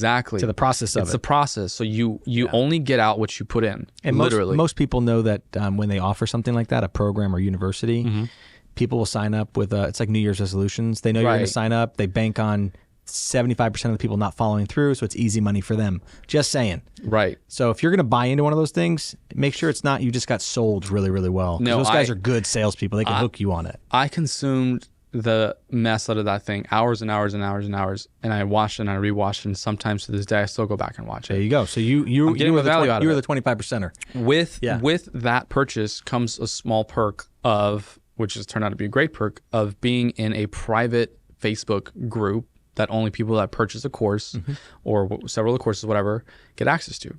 process of it. It's the process. So you only get out what you put in. And literally, most people know that when they offer something like that, a program or university, people will sign up with it's like New Year's resolutions. They know you're going to sign up. They bank on 75% of the people not following through, so it's easy money for them. Just saying. Right. So if you're going to buy into one of those things, make sure it's not you just got sold really, really well. No, those guys are good salespeople. They can hook you on it. I consumed the mess out of that thing, hours and hours and hours and hours, and I watched and I rewatched, and sometimes to this day I still go back and watch it. There you go. So you were the value out of it. You were the 25%er. With that purchase comes a small perk of, which has turned out to be a great perk, of being in a private Facebook group that only people that purchase a course or several of the courses, whatever, get access to.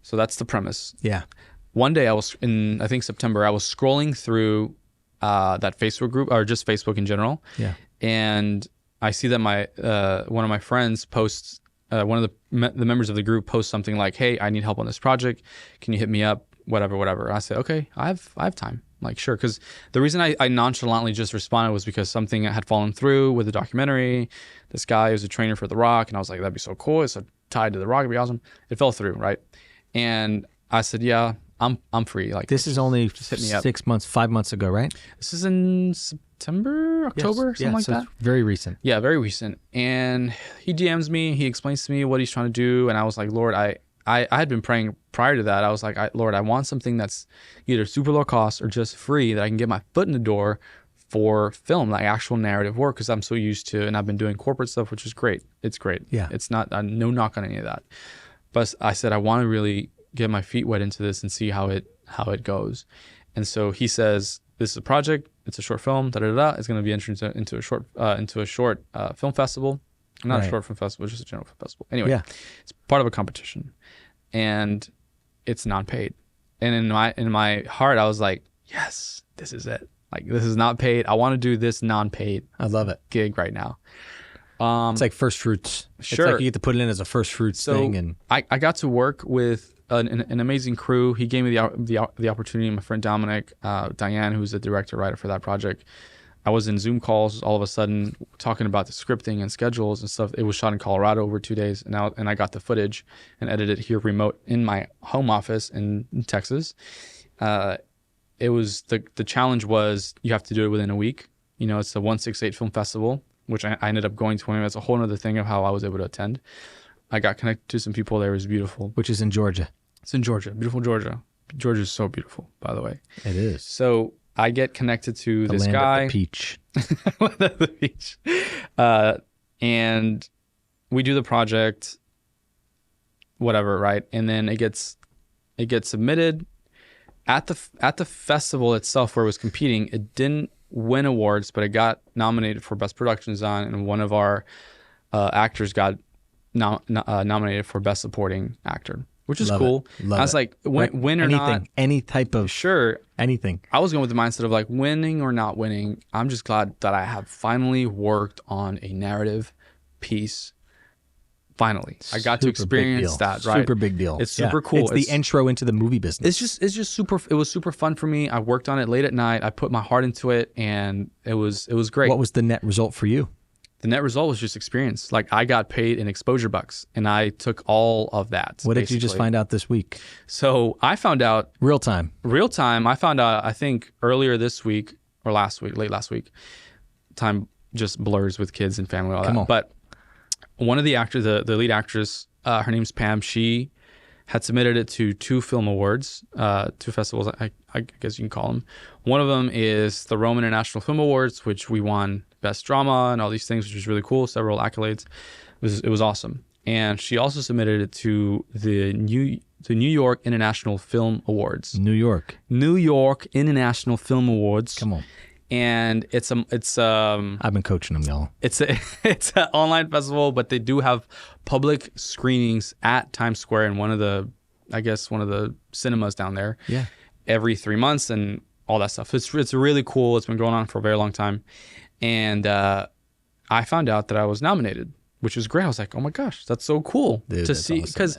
So that's the premise. Yeah. One day I was in, I think September, I was scrolling through that Facebook group, or just Facebook in general. Yeah. And I see that my one of my friends posts, one of the members of the group posts something like, hey, I need help on this project. Can you hit me up? Whatever. And I said, okay, I have time. Like, sure. Because the reason I nonchalantly just responded was because something had fallen through with the documentary. This guy was a trainer for The Rock, and I was like, that'd be so cool. It's tied to The Rock. It'd be awesome. It fell through, right? And I said, yeah, I'm free. Like, this is only 5 months ago, right? This is in September, October, something like that. It's very recent. Yeah, very recent. And he DMs me. He explains to me what he's trying to do, and I was like, Lord, I had been praying prior to that. I was like, Lord, I want something that's either super low cost or just free, that I can get my foot in the door for film, like actual narrative work, because I'm so used to, and I've been doing corporate stuff, which is great. It's great. Yeah. It's not, no knock on any of that. But I said, I want to really get my feet wet into this and see how it goes. And so he says, this is a project. It's a short film. It's going to be entered into a short film festival. Not a short film festival, just a general film festival. Anyway, it's part of a competition, and it's non-paid. And in my heart, I was like, yes, this is it. Like, this is not paid. I want to do this non-paid. I love it. Gig right now. It's like first fruits. Sure. It's like you get to put it in as a first fruits thing. And I got to work with an amazing crew. He gave me the opportunity. My friend Dominic, Diane, who's the director writer for that project. I was in Zoom calls all of a sudden talking about the scripting and schedules and stuff. It was shot in Colorado over 2 days, and I got the footage and edited it here remote in my home office in Texas. It was the challenge was you have to do it within a week. It's the 168 Film Festival, which I ended up going to. That's a whole other thing of how I was able to attend. I got connected to some people there. It was beautiful. Which is in Georgia. It's in Georgia. Beautiful Georgia. Georgia is so beautiful, by the way. It is. So I get connected to this land guy. At the peach. The peach. And we do the project, whatever, right? And then it gets submitted at the festival itself where it was competing. It didn't win awards, but it got nominated for Best Production Design, and one of our actors got nominated for Best Supporting Actor, which is cool. I was like, win or not, any type of anything. I was going with the mindset of like, winning or not winning, I'm just glad that I have finally worked on a narrative piece. Finally, I got to experience that. Right, super big deal. It's super cool. It's the intro into the movie business. It's just super. It was super fun for me. I worked on it late at night. I put my heart into it, and it was great. What was the net result for you? The net result was just experience. Like, I got paid in exposure bucks, and I took all of that. What did you just find out this week? So I found out real time. I found out, I think earlier this week or late last week. Time just blurs with kids and family, all Come that. on. But one of the actors, the lead actress, her name's Pam. She had submitted it to 2 film awards, 2 festivals, I guess you can call them. One of them is the Rome International Film Awards, which we won Best Drama and all these things, which was really cool. Several accolades. It was awesome. And she also submitted it to the New York International Film Awards. New York International Film Awards. Come on. And it's I've been coaching them, y'all. it's an online festival, but they do have public screenings at Times Square in one of the cinemas down there. Yeah. Every 3 months and all that stuff. It's really cool. It's been going on for a very long time. And I found out that I was nominated, which was great. I was like, oh my gosh, that's so cool to see. Because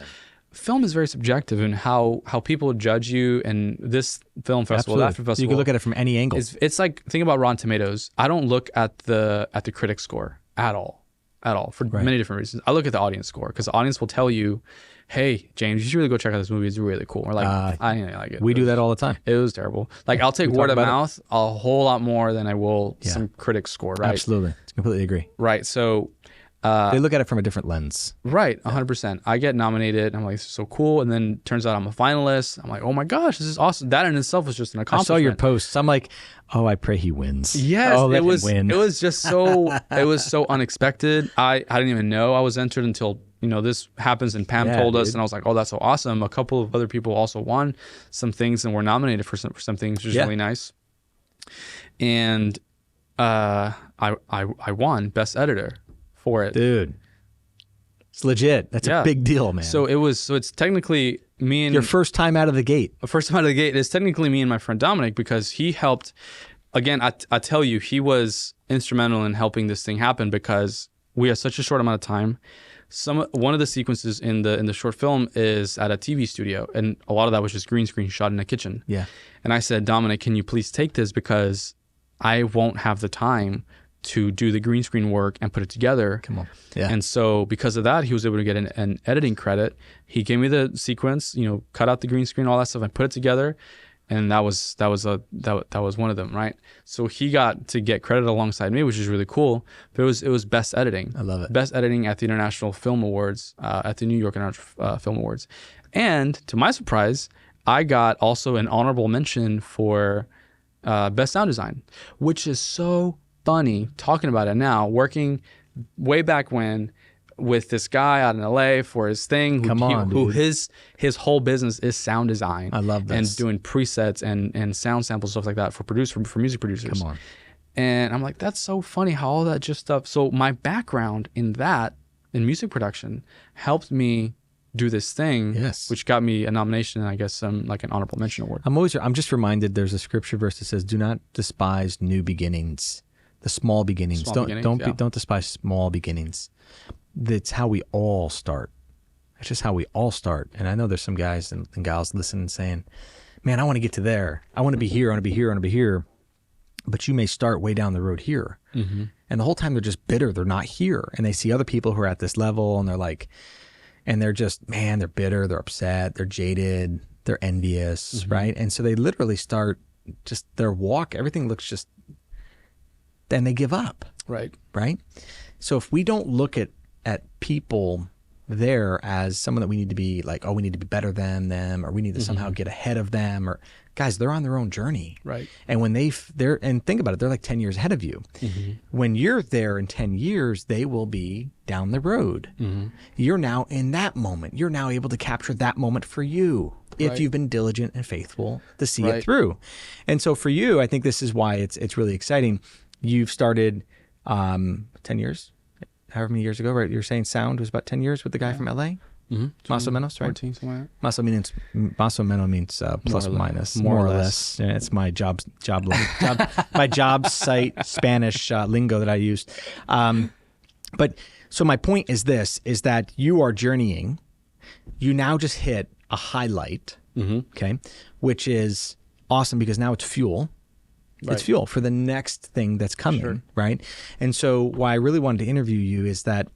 film is very subjective in how people judge you. And this film festival, Absolutely. after festival, You can look at it from any angle. It's like, think about Rotten Tomatoes. I don't look at the critic score at all, for many different reasons. I look at the audience score because the audience will tell you, hey, James, you should really go check out this movie. It's really cool. We're like, I didn't like it. We do that all the time. It was terrible. Like, I'll take word of mouth a whole lot more than I will some critic score, right? Absolutely. I completely agree. Right. So they look at it from a different lens. Right, 100%. I get nominated. I'm like, this is so cool. And then turns out I'm a finalist. I'm like, oh my gosh, this is awesome. That in itself was just an I accomplishment. saw your posts. I'm like, oh, I pray he wins. Yes, oh, it was. him win. It was just so. It was so unexpected. I didn't even know I was entered until this happens and Pam told us, and I was like, oh, that's so awesome. A couple of other people also won some things and were nominated for some things, which is really nice. And I won Best Editor for it, dude. It's legit. That's a big deal, man. So it's technically me and your first time out of the gate. First time out of the gate is technically me and my friend Dominic, because he helped. Again, I tell you, he was instrumental in helping this thing happen because we had such a short amount of time. One of the sequences in the short film is at a TV studio, and a lot of that was just green screen shot in a kitchen. Yeah. And I said, Dominic, can you please take this because I won't have the time to do the green screen work and put it together. Come on. Yeah. And so because of that, he was able to get an editing credit. He gave me the sequence, cut out the green screen, all that stuff, and put it together. And that was one of them, right? So he got to get credit alongside me, which is really cool. But it was best editing. I love it. Best editing at the International Film Awards, at the New York International Film Awards. And to my surprise, I got also an honorable mention for best sound design, which is so funny talking about it now, working way back when with this guy out in LA for his thing, who his whole business is sound design. I love this. And doing presets and sound samples, stuff like that for music producers. Come on. And I'm like, that's so funny how all that just stuff. So my background in music production helped me do this thing, which got me a nomination and I guess like an honorable mention award. I'm just reminded there's a scripture verse that says, "Do not despise new beginnings." The small beginnings. Don't despise small beginnings. That's how we all start. That's just how we all start. And I know there's some guys and gals listening saying, man, I want to get to there. I want to be here. I want to be here. I want to be here. But you may start way down the road here. Mm-hmm. And the whole time they're just bitter. They're not here. And they see other people who are at this level and they're like, and they're just, man, they're bitter. They're upset. They're jaded. They're envious. Mm-hmm. Right. And so they literally start just their walk. Everything looks just, then they give up. Right. Right. So if we don't look at people there as someone that we need to be like, oh, we need to be better than them, or we need to somehow get ahead of them, or guys, they're on their own journey. Right. And when they're and think about it, they're like 10 years ahead of you. Mm-hmm. When you're there in 10 years, they will be down the road. Mm-hmm. You're now in that moment. You're now able to capture that moment for you if you've been diligent and faithful to see it through. And so for you, I think this is why it's really exciting. You've started 10 years, however many years ago, right? You're saying sound was about 10 years with the guy from LA? Mm-hmm. Maso Menos, right? 14, something like that. Maso Menos means plus or minus, more or less. Yeah, it's my my job site Spanish lingo that I used. But so my point is this, is that you are journeying. You now just hit a highlight, okay, which is awesome because now it's fuel. Right. It's fuel for the next thing that's coming, right? And so why I really wanted to interview you is that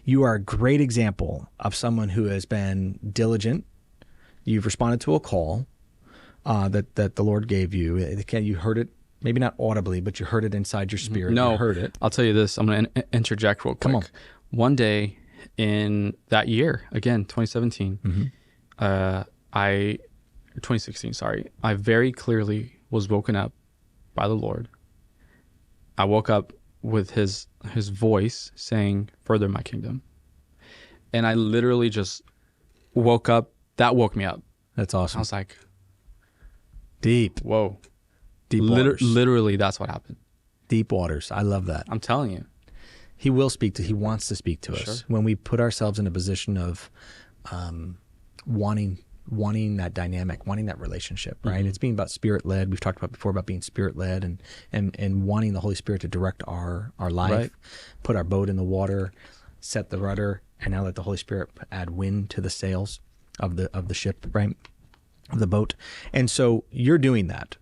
you are a great example of someone who has been diligent. You've responded to a call that the Lord gave you. You heard it maybe not audibly, but you heard it inside your spirit. No, you heard it. I'll tell you this. I'm going to interject real quick. Come on. One day in that year, again, 2017, 2016, sorry, I very clearly was woken up by the Lord. I woke up with his voice saying, "Further my kingdom." And I literally just woke up. That woke me up. That's awesome. I was like, deep waters. Literally, that's what happened. Deep waters. I love that. I'm telling you. He will speak to. He wants to speak to us when we put ourselves in a position of wanting that dynamic, wanting that relationship. Right? It's being about spirit led. We've talked about before about being spirit led and wanting the Holy Spirit to direct our life, Right. put our boat in the water, set the rudder, and now let the Holy Spirit add wind to the sails of the ship, right, of the boat. And so you're doing that.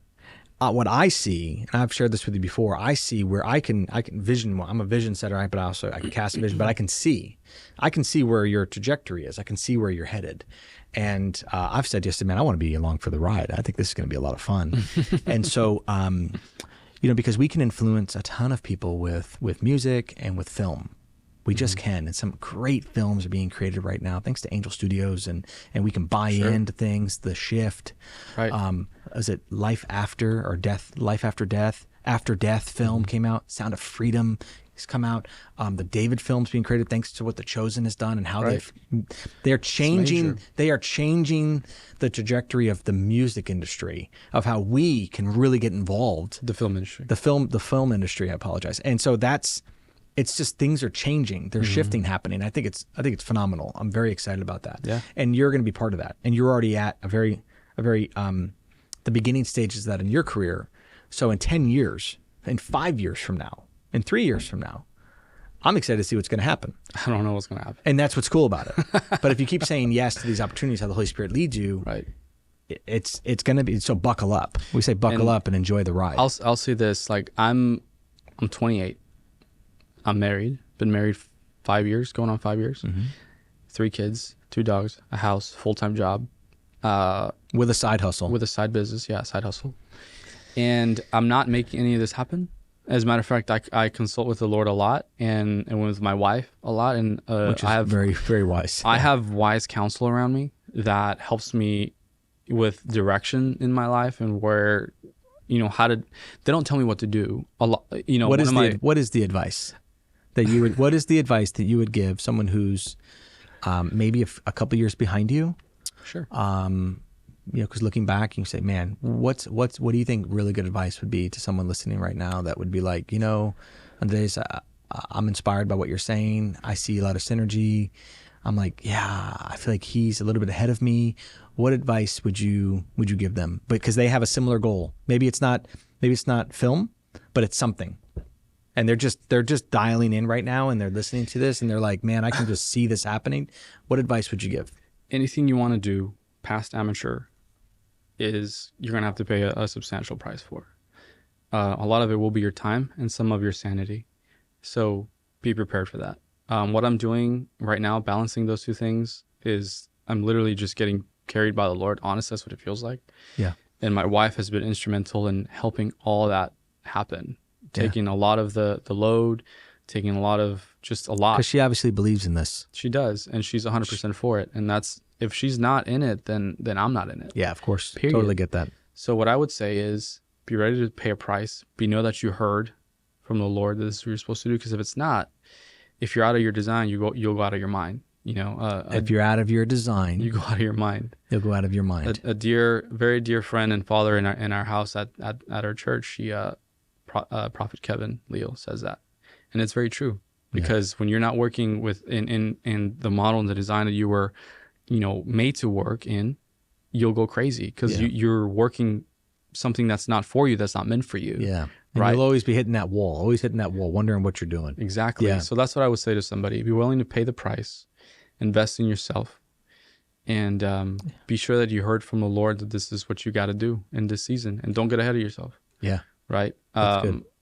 What I see, and I've shared this with you before, I see where I can vision. I'm a vision setter, right? But also I can cast a vision. But I can see where your trajectory is. I can see where you're headed. And I've said yesterday, man, I want to be along for the ride. I think this is going to be a lot of fun. And so, because we can influence a ton of people with music and with film. We just can. And some great films are being created right now, thanks to Angel Studios, and we can buy into things. The Shift, Right. Is it Life After or Death? Life After Death. After Death film came out. Sound of Freedom has come out. The David film's being created thanks to what The Chosen has done and how they're changing. They are changing the trajectory of the music industry, of how we can really get involved. The film industry. The film industry. I apologize. And so it's just things are changing. They're shifting, happening. I think it's phenomenal. I'm very excited about that. Yeah. And you're going to be part of that. And you're already at a very the beginning stages of that in your career. So in 10 years, in 5 years from now, in 3 years from now, I'm excited to see what's going to happen. I don't know what's going to happen. And that's what's cool about it. But if you keep saying yes to these opportunities, how the Holy Spirit leads you, Right. it's going to be, so buckle up. We say buckle up and enjoy the ride. I'll say this, like I'm 28. I'm married. Been married 5 years, going on 5 years. 3 kids, 2 dogs, a house, full-time job. With a side hustle. With a side business, side hustle. And I'm not making any of this happen. As a matter of fact, I consult with the Lord a lot and with my wife a lot. And which is I have very, very wise. I have wise counsel around me that helps me with direction in my life and where, they don't tell me what to do. A lot, what is the advice that you would, what is the advice that you would give someone who's maybe a couple years behind you? Sure. Because looking back, you can say, man, what do you think really good advice would be to someone listening right now that would be like, Andres, I'm inspired by what you're saying. I see a lot of synergy. I'm like, yeah, I feel like he's a little bit ahead of me. What advice would you give them? Because they have a similar goal. Maybe it's not film, but it's something. And they're just dialing in right now and they're listening to this and they're like, man, I can just see this happening. What advice would you give? Anything you want to do past amateur is you're going to have to pay a substantial price for. A lot of it will be your time and some of your sanity. So be prepared for that. What I'm doing right now, balancing those two things, is I'm literally just getting carried by the Lord. Honest, that's what it feels like. Yeah. And my wife has been instrumental in helping all that happen, taking a lot of the load, taking a lot. Because she obviously believes in this. She does, and she's 100% for it. And that's, if she's not in it, then I'm not in it. Yeah, of course. Period. Totally get that. So what I would say is be ready to pay a price. Know that you heard from the Lord that this is what you're supposed to do. Because if it's not, if you're out of your design, you'll go out of your mind. If you're out of your design, you go out of your mind. You'll go out of your mind. A very dear friend and father in our house at our church, Prophet Kevin Leal says that, and it's very true. Because when you're not working with in the model and the design that you were, made to work in, you'll go crazy because you're working something that's not for you, that's not meant for you. Yeah. And you'll always be hitting that wall, wondering what you're doing. Exactly. Yeah. So that's what I would say to somebody. Be willing to pay the price, invest in yourself, and be sure that you heard from the Lord that this is what you got to do in this season, and don't get ahead of yourself. Yeah. Right.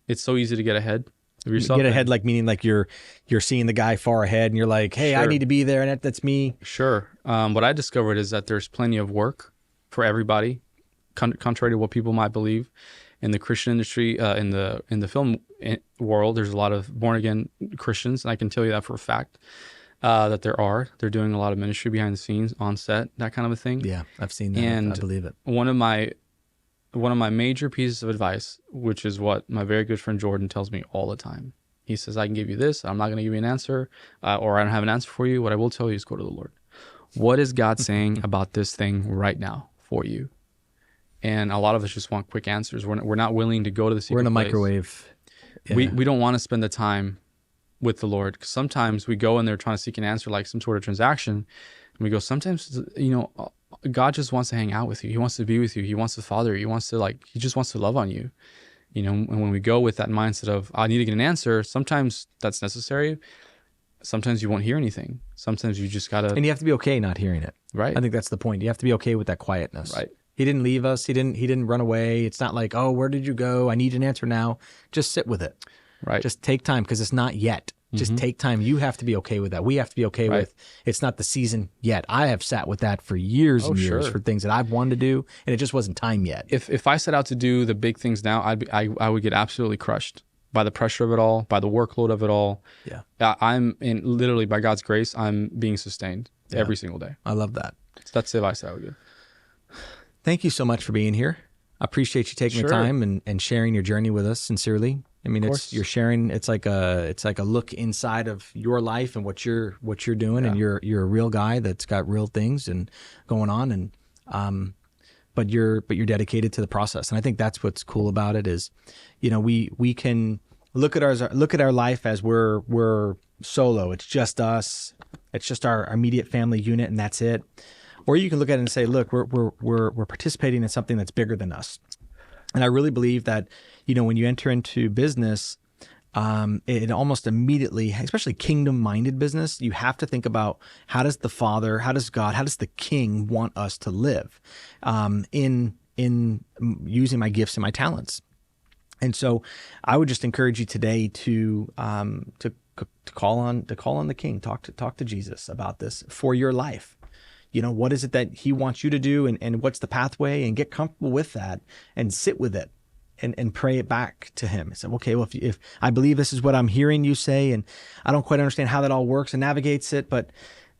It's so easy to get ahead of yourself. Get ahead, meaning you're seeing the guy far ahead and you're like, hey, I need to be there. And that's me. Sure. What I discovered is that there's plenty of work for everybody, contrary to what people might believe. in the Christian industry, in the film world, there's a lot of born again Christians, and I can tell you that for a fact. That they're doing a lot of ministry behind the scenes, on set, that kind of a thing. Yeah, I've seen that. And I believe it. One of my major pieces of advice, which is what my very good friend Jordan tells me all the time. He says, I can give you this. I'm not going to give you an answer, or I don't have an answer for you. What I will tell you is go to the Lord. What is God saying about this thing right now for you? And a lot of us just want quick answers. We're not willing to go to the secret place. We're in a microwave. Yeah. We don't want to spend the time with the Lord. 'Cause sometimes we go in there trying to seek an answer, like some sort of transaction, and we go, sometimes, God just wants to hang out with you. He wants to be with you. He wants to father you. He just wants to love on you. And when we go with that mindset of, I need to get an answer, sometimes that's necessary. Sometimes you won't hear anything. Sometimes you just gotta. And you have to be okay not hearing it. Right. I think that's the point. You have to be okay with that quietness. Right. He didn't leave us. He didn't run away. It's not like, oh, where did you go? I need an answer now. Just sit with it. Right. Just take time, because it's not yet. Just take time. You have to be okay with that. We have to be okay with, it's not the season yet. I have sat with that for years and years for things that I've wanted to do, and it just wasn't time yet. If I set out to do the big things now, I would get absolutely crushed by the pressure of it all, by the workload of it all. Yeah. Literally by God's grace, I'm being sustained every single day. I love that. So that's the advice I would give. Thank you so much for being here. I appreciate you taking the time and sharing your journey with us sincerely. I mean, you're sharing. It's like a look inside of your life and what you're doing, and you're a real guy that's got real things and going on, and but you're dedicated to the process, and I think that's what's cool about it is, we can look at our life as we're solo. It's just us. It's just our immediate family unit, and that's it. Or you can look at it and say, look, we're participating in something that's bigger than us. And I really believe that, when you enter into business, it almost immediately, especially kingdom-minded business, you have to think about how does the Father, how does God, how does the King want us to live in using my gifts and my talents. And so I would just encourage you today to call on the King, talk to Jesus about this for your life. What is it that he wants you to do, and what's the pathway, and get comfortable with that and sit with it and pray it back to him. So, okay, well, if I believe this is what I'm hearing you say, and I don't quite understand how that all works and navigates it, but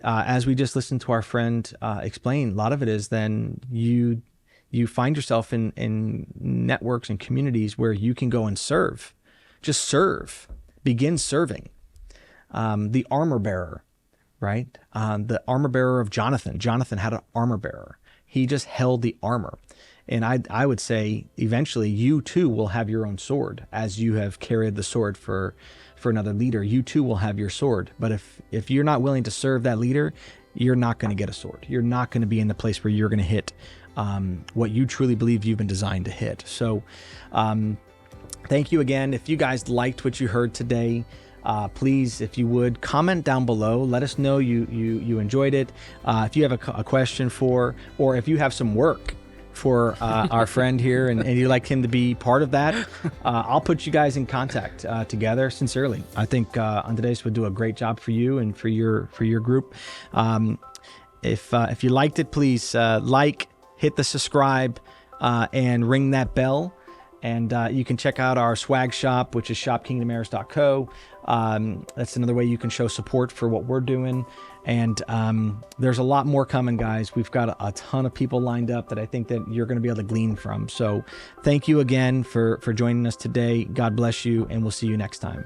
as we just listened to our friend explain, a lot of it is then you find yourself in networks and communities where you can go and serve. Just serve. Begin serving. The armor bearer. Right? The armor bearer of Jonathan. Jonathan had an armor bearer. He just held the armor. And I would say eventually you too will have your own sword, as you have carried the sword for another leader. You too will have your sword. But if you're not willing to serve that leader, you're not going to get a sword. You're not going to be in the place where you're going to hit what you truly believe you've been designed to hit. So thank you again. If you guys liked what you heard today, please, if you would, comment down below. Let us know you enjoyed it. If you have a question or if you have some work for our friend here and you'd like him to be part of that, I'll put you guys in contact together. Sincerely, I think Hernandez would do a great job for you and for your group. If you liked it, please hit the subscribe and ring that bell. And you can check out our swag shop, which is shopkingdomheirs.co. That's another way you can show support for what we're doing. And there's a lot more coming, guys. We've got a ton of people lined up that I think that you're going to be able to glean from. So thank you again for joining us today. God bless you, and we'll see you next time.